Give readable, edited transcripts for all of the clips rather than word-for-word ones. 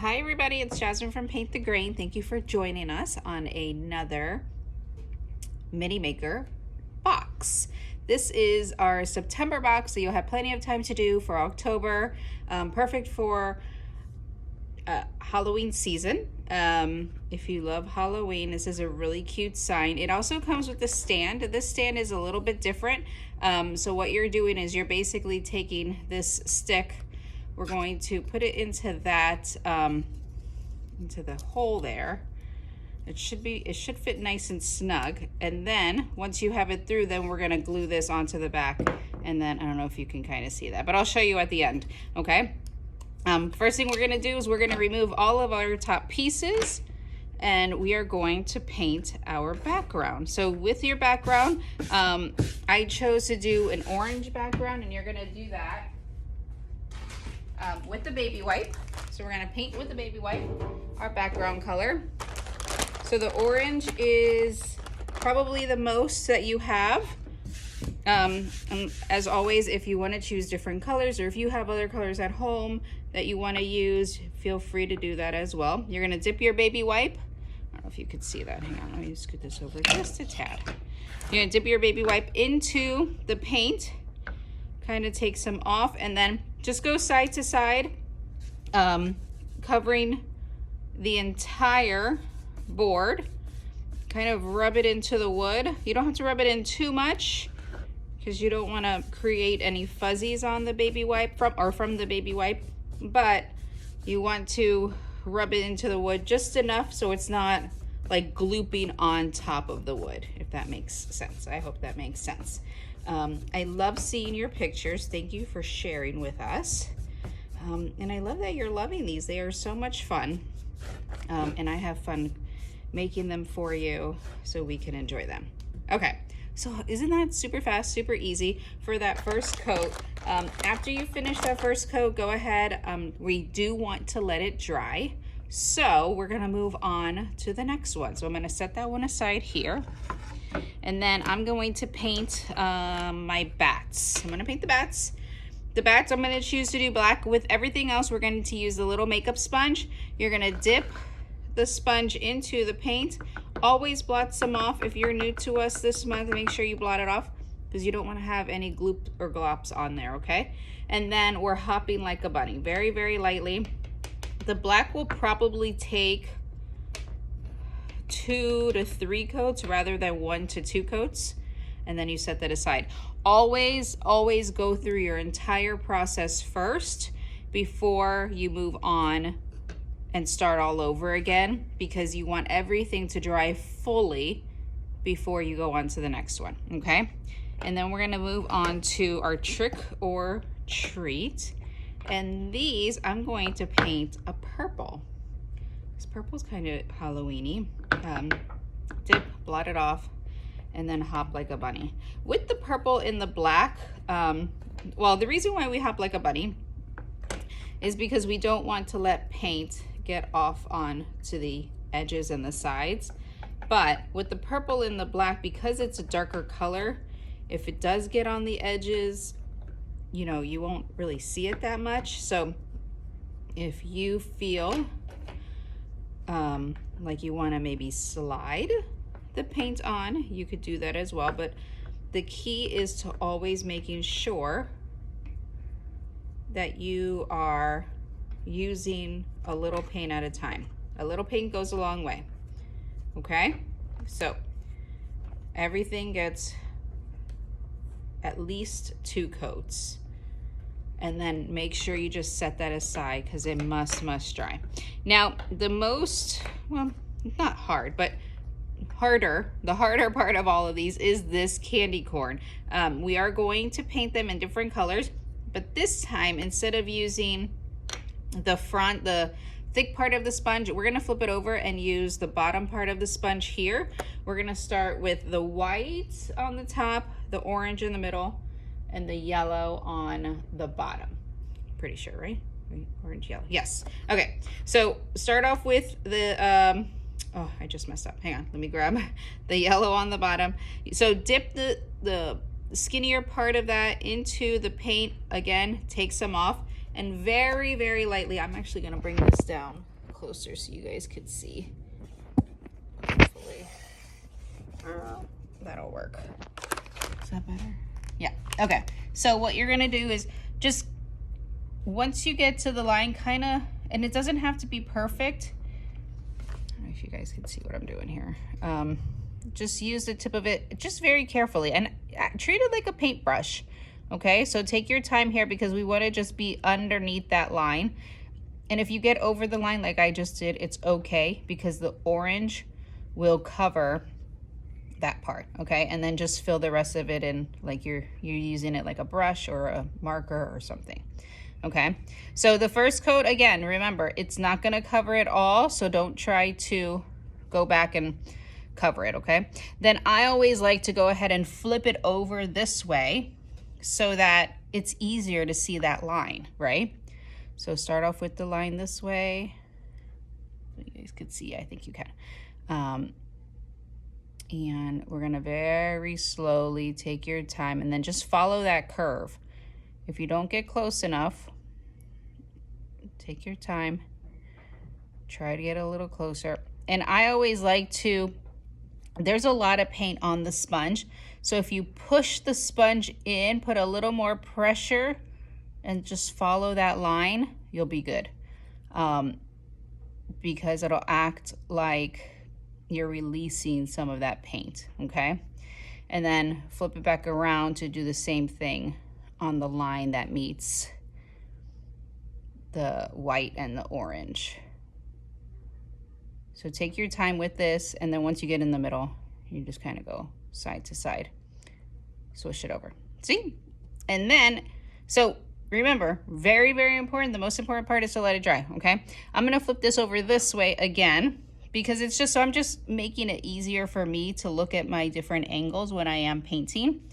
Hi everybody, it's Jasmine from Paint the Grain. Thank you for joining us on another Mini Maker box. This is our September box, so you'll have plenty of time to do for October. Perfect for Halloween season. If you love Halloween, this is a really cute sign. It also comes with a stand. This stand is a little bit different. So what you're doing is you're basically taking this stick. We're going to put it into that, into the hole there. It should fit nice and snug. And then once you have it through, then we're gonna glue this onto the back. And then, I don't know if you can kind of see that, but I'll show you at the end, okay? First thing we're gonna do is we're gonna remove all of our top pieces and we are going to paint our background. So with your background, I chose to do an orange background, and you're gonna do that with the baby wipe. So we're gonna paint with the baby wipe our background color. So the orange is probably the most that you have. And as always, if you wanna choose different colors, or if you have other colors at home that you wanna use, feel free to do that as well. You're gonna dip your baby wipe. I don't know if you could see that. Hang on, let me scoot this over just a tad. You're gonna dip your baby wipe into the paint, kind of take some off, and then just go side to side, covering the entire board. Kind of rub it into the wood. You don't have to rub it in too much because you don't want to create any fuzzies on the baby wipe from the baby wipe, but you want to rub it into the wood just enough so it's not like glooping on top of the wood, if that makes sense. I hope that makes sense. I love seeing your pictures. Thank you for sharing with us. And I love that you're loving these. They are so much fun. And I have fun making them for you so we can enjoy them. Okay, so isn't that super fast, super easy for that first coat? After you finish that first coat, go ahead. We do want to let it dry. So we're gonna move on to the next one. So I'm gonna set that one aside here. And then I'm going to paint my bats. I'm gonna paint the bats. The bats, I'm gonna choose to do black. With everything else, we're going to use the little makeup sponge. You're gonna dip the sponge into the paint. Always blot some off. If you're new to us this month, make sure you blot it off because you don't wanna have any gloop or glops on there, okay? And then we're hopping like a bunny, very, very lightly. The black will probably take 2 to 3 coats rather than 1 to 2 coats, and then you set that aside. Always go through your entire process first before you move on and start all over again, because you want everything to dry fully before you go on to the next one, okay? And then we're gonna move on to our trick or treat, and these I'm going to paint a purple. This purple's kind of Halloween-y. Dip, blot it off, and then hop like a bunny. With the purple in the black, well, the reason why we hop like a bunny is because we don't want to let paint get off on to the edges and the sides. But with the purple in the black, because it's a darker color, if it does get on the edges, you know, you won't really see it that much. So if you feel like you want to maybe slide the paint on, you could do that as well. But the key is to always making sure that you are using a little paint at a time. A little paint goes a long way, okay? So everything gets at least 2 coats. And then make sure you just set that aside because it must dry. Now, the most, well, not hard, but the harder part of all of these is this candy corn. We are going to paint them in different colors, but this time, instead of using the thick part of the sponge, we're gonna flip it over and use the bottom part of the sponge here. We're gonna start with the white on the top, the orange in the middle, and the yellow on the bottom. Pretty sure, right? Orange, yellow, yes. Okay, so start off with the, oh, I just messed up. Hang on, let me grab the yellow on the bottom. So dip the skinnier part of that into the paint. Again, take some off, and very, very lightly, I'm actually gonna bring this down closer so you guys could see. Hopefully, that'll work. Is that better? Yeah, okay. So what you're gonna do is just, once you get to the line kinda, and it doesn't have to be perfect. I don't know if you guys can see what I'm doing here. Just use the tip of it just very carefully and treat it like a paintbrush. Okay, so take your time here because we want to just be underneath that line. And if you get over the line like I just did, it's okay because the orange will cover that part. Okay, and then just fill the rest of it in like you're using it like a brush or a marker or something. Okay, so the first coat, again, remember, it's not going to cover it all, so don't try to go back and cover it. Okay, then I always like to go ahead and flip it over this way so that it's easier to see that line, right? So start off with the line this way. You guys could see, I think you can. And we're gonna very slowly take your time and then just follow that curve. If you don't get close enough, take your time, try to get a little closer. And I always like to, there's a lot of paint on the sponge, so if you push the sponge in, put a little more pressure and just follow that line, you'll be good. Because it'll act like you're releasing some of that paint, okay? And then flip it back around to do the same thing on the line that meets the white and the orange. So take your time with this, and then once you get in the middle, you just kind of go side to side, swish it over. See? And then, so remember, very, very important, the most important part is to let it dry, okay? I'm gonna flip this over this way again, because it's just, so I'm just making it easier for me to look at my different angles when I am painting.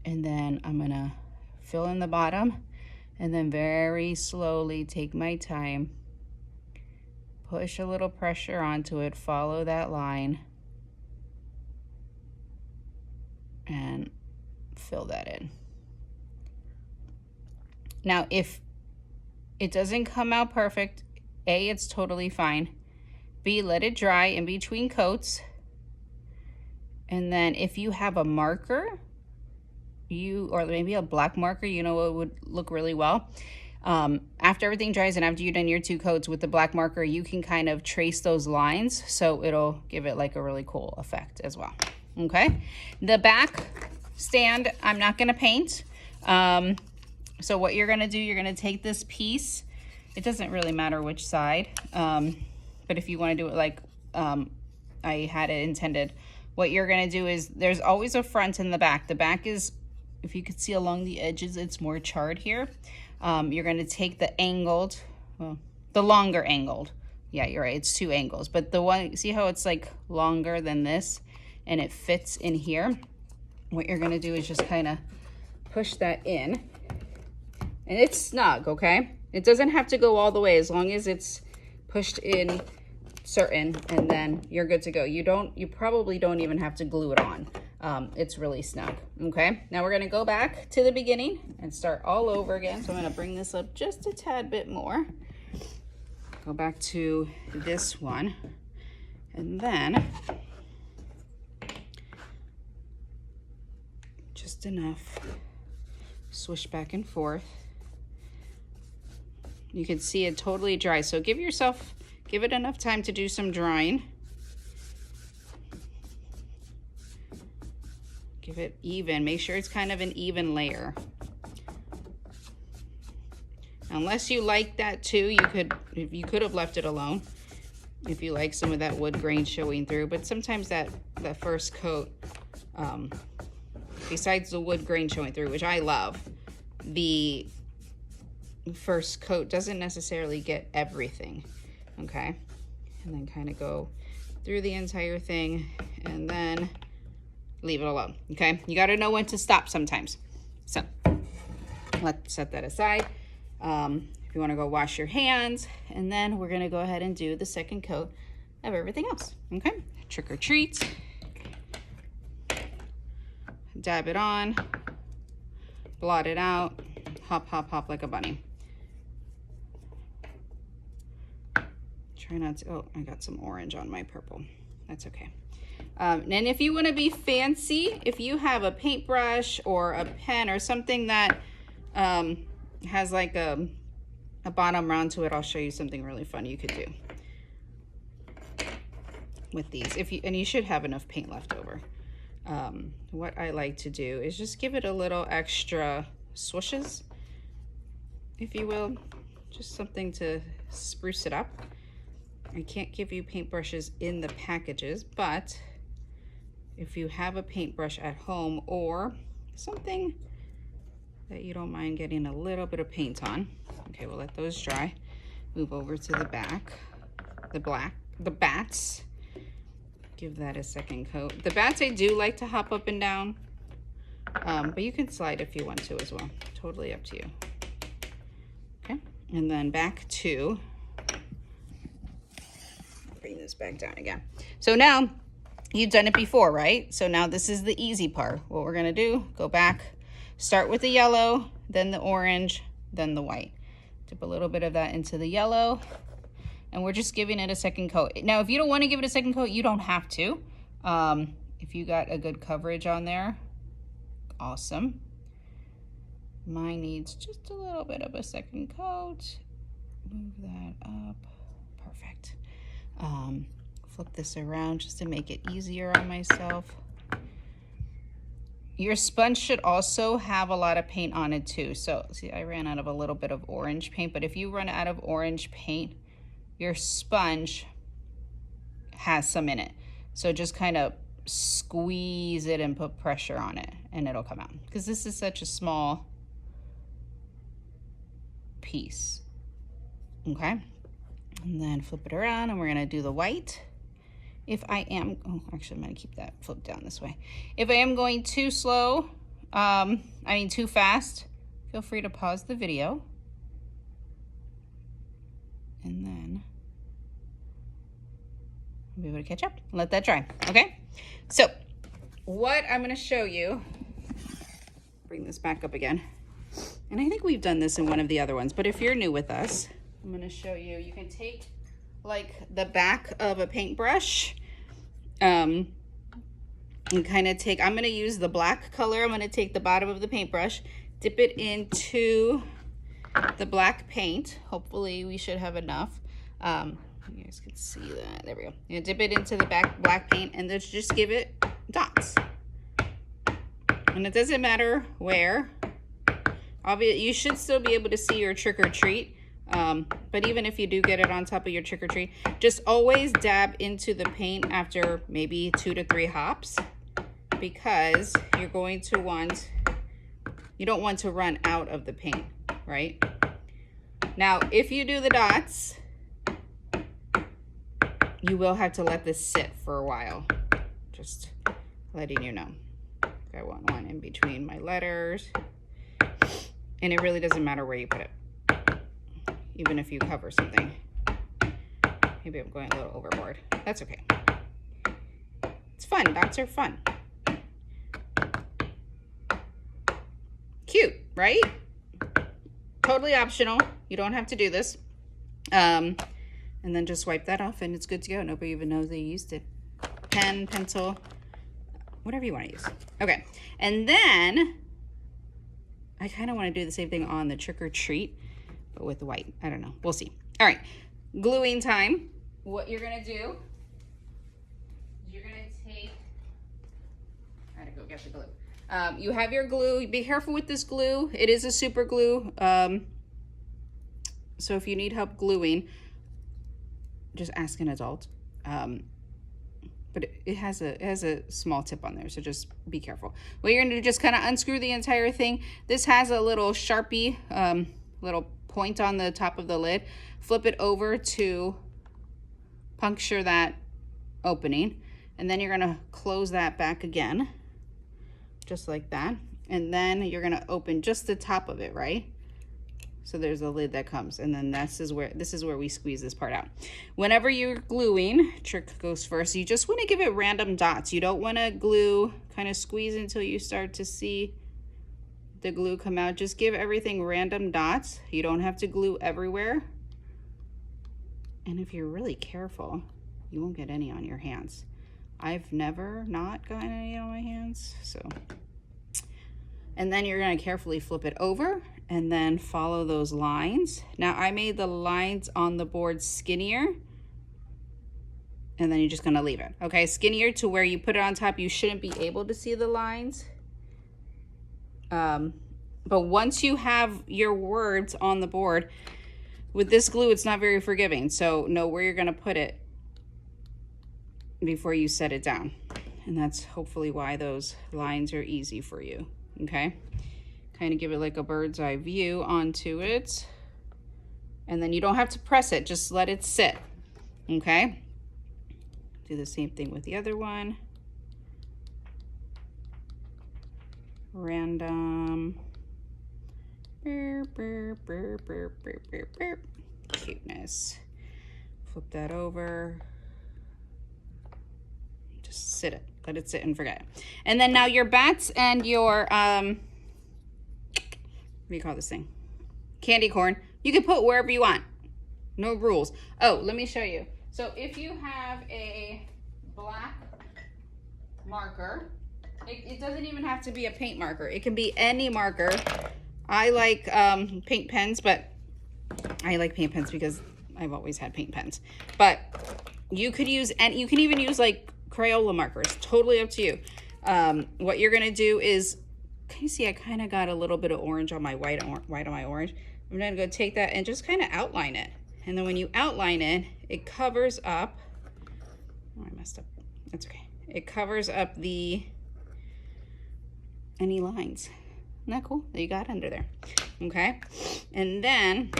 And then I'm gonna fill in the bottom, and then very slowly take my time, push a little pressure onto it, follow that line, and fill that in. Now, if it doesn't come out perfect, A, it's totally fine. B, let it dry in between coats. And then if you have a marker, or maybe a black marker, you know, it would look really well. After everything dries and after you've done your 2 coats with the black marker, you can kind of trace those lines, so it'll give it like a really cool effect as well. Okay, the back stand, I'm not gonna paint. So what you're gonna do, you're gonna take this piece. It doesn't really matter which side, but if you wanna do it like I had it intended, what you're gonna do is, there's always a front and the back. The back is, if you could see along the edges, it's more charred here. You're gonna take the angled, well, the longer angled. Yeah, you're right, it's 2 angles, but the one, see how it's like longer than this and it fits in here? What you're gonna do is just kind of push that in, and it's snug, okay? It doesn't have to go all the way, as long as it's pushed in certain, and then you're good to go. You probably don't even have to glue it on. It's really snug, okay? Now we're gonna go back to the beginning and start all over again. So I'm gonna bring this up just a tad bit more. Go back to this one, and then just enough, swish back and forth. You can see it totally dry, so give it enough time to do some drying. Give it even, make sure it's kind of an even layer. Unless you like that too, you could have left it alone if you like some of that wood grain showing through, but sometimes that first coat, besides the wood grain showing through, which I love, the first coat doesn't necessarily get everything, okay? And then kind of go through the entire thing and then leave it alone, okay? You got to know when to stop sometimes. So let's set that aside. If you want to go wash your hands, and then we're going to go ahead and do the second coat of everything else, okay? Trick or treat. Dab it on, blot it out, hop, hop, hop like a bunny. Try not to, oh, I got some orange on my purple. That's okay. And if you want to be fancy, if you have a paintbrush or a pen or something that has like a bottom round to it, I'll show you something really fun you could do with these. And you should have enough paint left over. What I like to do is just give it a little extra swooshes, if you will, just something to spruce it up. I can't give you paintbrushes in the packages, but if you have a paintbrush at home or something that you don't mind getting a little bit of paint on. Okay, we'll let those dry. Move over to the back, the bats. Give that a second coat. The bats, I do like to hop up and down, but you can slide if you want to as well. Totally up to you. Okay, and then back to, bring this back down again. So now you've done it before, right? So now this is the easy part. What we're gonna do, go back, start with the yellow, then the orange, then the white. Dip a little bit of that into the yellow, and we're just giving it a second coat. Now, if you don't want to give it a second coat, you don't have to. If you got a good coverage on there, awesome. Mine needs just a little bit of a second coat. Move that up, perfect. Flip this around just to make it easier on myself. Your sponge should also have a lot of paint on it too. So see, I ran out of a little bit of orange paint, but if you run out of orange paint, your sponge has some in it. So just kind of squeeze it and put pressure on it and it'll come out, because this is such a small piece. Okay, and then flip it around and we're gonna do the white. If I am, oh, actually I'm gonna keep that flipped down this way. If I am going too slow, too fast, feel free to pause the video. And then I'll be able to catch up and let that dry, okay? So what I'm gonna show you, bring this back up again. And I think we've done this in one of the other ones, but if you're new with us, I'm gonna show you, you can take like the back of a paintbrush and kind of take, I'm gonna use the black color, I'm gonna take the bottom of the paintbrush, dip it into the black paint. Hopefully we should have enough. You guys can see that, there we go. You dip it into the black paint and then just give it dots. And it doesn't matter where. Obviously, you should still be able to see your trick or treat. But even if you do get it on top of your trick or treat, just always dab into the paint after maybe 2 to 3 hops, because you're going to want, you don't want to run out of the paint, right? Now, if you do the dots, you will have to let this sit for a while. Just letting you know. I want one in between my letters. And it really doesn't matter where you put it, even if you cover something. Maybe I'm going a little overboard. That's okay. It's fun. Dots are fun. Cute, right? Totally optional. You don't have to do this. And then just wipe that off and it's good to go. Nobody even knows they used it. Pen, pencil, whatever you want to use. Okay. And then I kind of want to do the same thing on the trick or treat, but with white. I don't know. We'll see. All right. Gluing time. What you're going to do is you're going to take, I gotta go get the glue. You have your glue. Be careful with this glue. It is a super glue. So if you need help gluing, just ask an adult. But it has a small tip on there, so just be careful. What you're gonna do, just kind of unscrew the entire thing. This has a little Sharpie, little point on the top of the lid. Flip it over to puncture that opening, and then you're gonna close that back again, just like that. And then you're gonna open just the top of it, right? So there's a lid that comes, and then this is where we squeeze this part out. Whenever you're gluing, trick goes first, you just want to give it random dots. You don't want to glue, kind of squeeze until you start to see the glue come out. Just give everything random dots. You don't have to glue everywhere. And if you're really careful, you won't get any on your hands. I've never not gotten any on my hands, so. And then you're gonna carefully flip it over and then follow those lines. Now I made the lines on the board skinnier, and then you're just gonna leave it, okay? Skinnier to where you put it on top, you shouldn't be able to see the lines. But once you have your words on the board, with this glue, it's not very forgiving. So know where you're gonna put it before you set it down. And that's hopefully why those lines are easy for you, okay? Kind of give it like a bird's eye view onto it. And then you don't have to press it, just let it sit, okay? Do the same thing with the other one. Random. Burr, burr, burr, burr, burr, burr, burr. Cuteness. Flip that over. Just sit it. Let it sit and forget it. And then now your bats and your, what do you call this thing? Candy corn. You can put wherever you want. No rules. Oh, let me show you. So if you have a black marker, it doesn't even have to be a paint marker. It can be any marker. I like paint pens, but I like paint pens because I've always had paint pens. But you could use, and you can even use like Crayola markers. Totally up to you. What you're gonna do is, can you see I kind of got a little bit of orange on my white on my orange. I'm gonna go take that and just kind of outline it. And then when you outline it, it covers up, oh, I messed up. That's okay. It covers up any lines. Isn't that cool that you got under there? Okay. And then,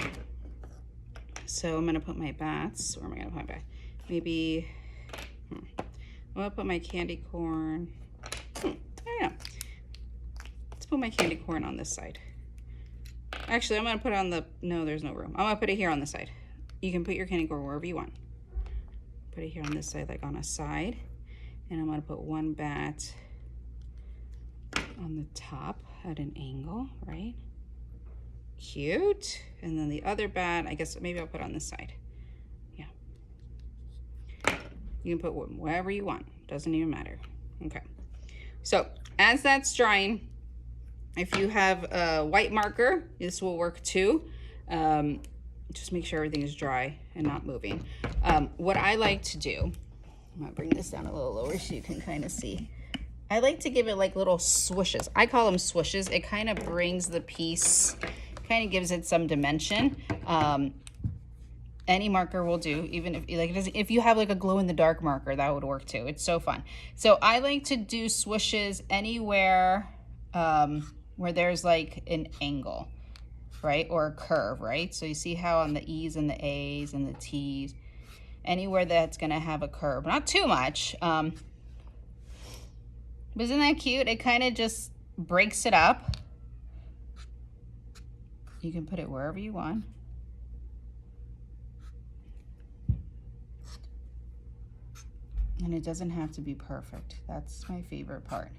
so I'm gonna put my bats, where am I gonna put my bat? Maybe, I'm gonna put my candy corn. I don't know. Let's put my candy corn on this side. Actually, I'm gonna put it on the, no, there's no room. I'm gonna put it here on the side. You can put your candy corn wherever you want. Put it here on this side, like on a side. And I'm gonna put one bat on the top at an angle, right? Cute. And then the other bat, I guess maybe I'll put on this side. Yeah. You can put wherever you want. Doesn't even matter. Okay. So as that's drying, if you have a white marker, this will work too. Just make sure everything is dry and not moving. What I like to do, I'm gonna bring this down a little lower so you can kind of see. I like to give it like little swooshes. I call them swooshes. It kind of brings the piece, kind of gives it some dimension. Any marker will do, even if you have like a glow in the dark marker, that would work too. It's so fun. So I like to do swooshes anywhere where there's like an angle, right? Or a curve, right? So you see how on the E's and the A's and the T's, anywhere that's gonna have a curve, not too much. But isn't that cute? It kind of just breaks it up. You can put it wherever you want. And it doesn't have to be perfect. That's my favorite part.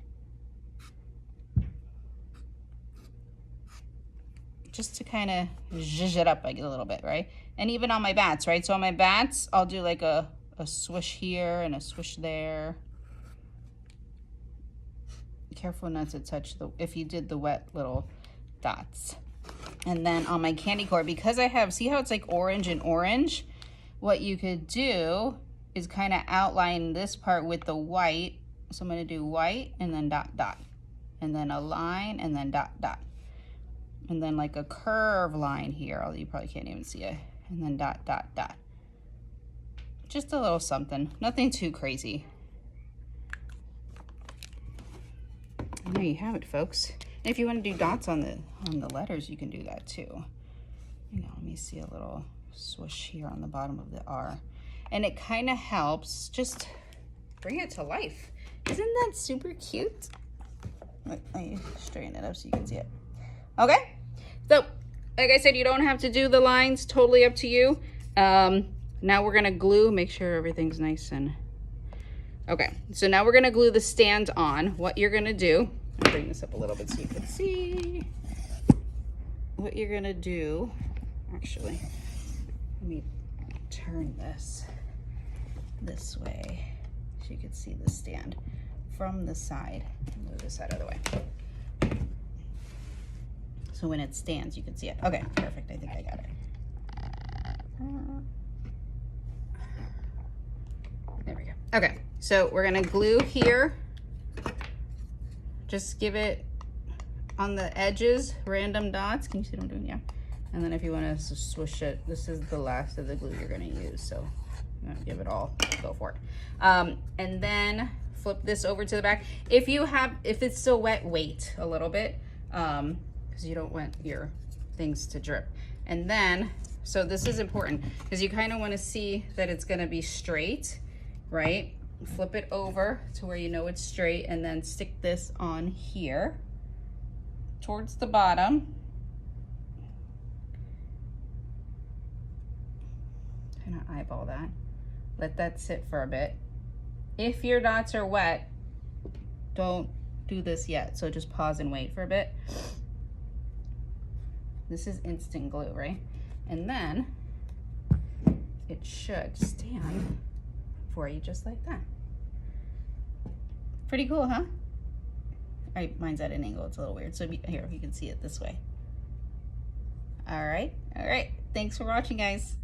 Just to kind of zhuzh it up like a little bit, right? And even on my bats, right? So on my bats, I'll do like a swish here and a swish there. Careful not to touch if you did the wet little dots. And then on my candy corn, because I have, see how it's like orange and orange? What you could do is kind of outline this part with the white. So I'm gonna do white and then dot, dot. And then a line and then dot, dot. And then like a curve line here, although you probably can't even see it. And then dot, dot, dot. Just a little something, nothing too crazy. And there you have it, folks. And if you want to do dots on the letters, you can do that too. You know, let me see a little swoosh here on the bottom of the R. And it kind of helps just bring it to life. Isn't that super cute? Let me straighten it up so you can see it. Okay, so like I said, you don't have to do the lines, totally up to you. Now we're gonna glue, make sure everything's nice and, okay. So now we're gonna glue the stand on. What you're gonna do, I'll bring this up a little bit so you can see. What you're gonna do, actually, let me turn this way so you can see the stand from the side. Move this out of the way. So when it stands, you can see it. Okay, perfect. I think I got it. There we go. Okay, so we're gonna glue here. Just give it on the edges, random dots. Can you see what I'm doing? Yeah. And then if you want to swish it, this is the last of the glue you're gonna use. So I'm gonna give it all, go for it. And then flip this over to the back. If it's still wet, wait a little bit, because you don't want your things to drip. And then, so this is important because you kind of want to see that it's gonna be straight, right? Flip it over to where you know it's straight, and then stick this on here towards the bottom. Kind of eyeball that. Let that sit for a bit. If your dots are wet, don't do this yet. So just pause and wait for a bit. This is instant glue, right? And then it should stand for you just like that. Pretty cool, huh? Mine's at an angle, it's a little weird. So here, you can see it this way. All right. Thanks for watching, guys.